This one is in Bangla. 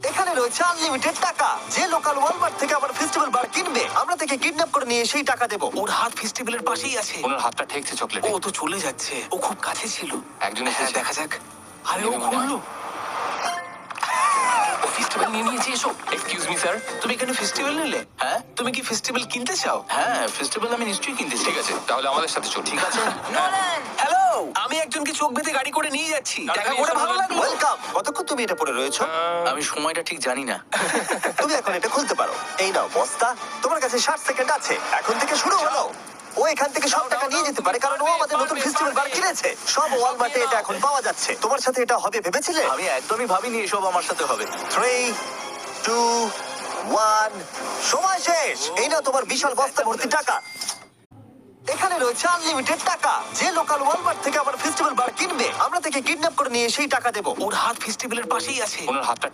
এখানে রয়েছে আনলিমিটেড টাকা। যে লোকাল ওয়ালমার্ট থেকে আবার ফেস্টিভ্যাল বার কিনবে, আমরা তাকে কিডন্যাপ করে নিয়ে সেই টাকা দেবো। ওর হাত ফেস্টিভ্যালের পাশেই আছে। ওনার হাতটা ঠেকছে চকলেটে। ও তো চলে যাচ্ছে, ও খুব কাছে ছিল। একজন হ্যাঁ, এসেছে। দেখা যাক। আরে ও নেবে মনে হয়। ঘুরলো। ও ফেস্টিভ্যাল নিয়ে নিয়েছে। এসো। Excuse me sir. তুমি এখানে ফেস্টিভ্যাল নিলে? হ্যাঁ, তুমি কি ফেস্টিভ্যাল কিনতে চাও? হ্যাঁ, ফেস্টিভ্যাল আমি নিশ্চয়ই কিনতে চাই। ঠিক আছে, তাহলে আমাদের সাথে চলুন। ঠিক আছে। হ্যালো, আমি একজনকে চোখ বেঁধে গাড়ি করে নিয়ে যাচ্ছি। দেখা করে ভালো লাগলো। ওয়েলকাম। কতক্ষণ তুমি এটা পরে রয়েছো? আমি সময়টা ঠিক জানি না। তুমি এখন এটা খুলতে পারো। এই নাও বস্তা, তোমার কাছে 60 সেকেন্ড আছে। এখন থেকে শুরু হলো। ও এখান থেকে সব টাকা নিয়ে যেতে পারে, কারণ ও আমাদের নতুন ফেস্টিভ্যাল বার কিনেছে। সব ওয়ালমার্টে এটা এখন পাওয়া যাচ্ছে। তোমার সাথে এটা হবে ভেবেছিলে? আমি একদমই ভাবিনি এসব আমার সাথে হবে। 3, 2, 1, সময় শেষ। এই নাও তোমার বিশাল বস্তা ভর্তি টাকা। এখানে রয়েছে আনলিমিটেড টাকা। যে লোকাল ওয়ালমার্ট থেকে আবার ফেস্টিভ্যাল বার কিনবে, আমরা তাকে কিডন্যাপ করে নিয়ে সেই টাকা দেবো। ওর হাত ফেস্টিভ্যালের পাশেই আছে। ওনার হাতটা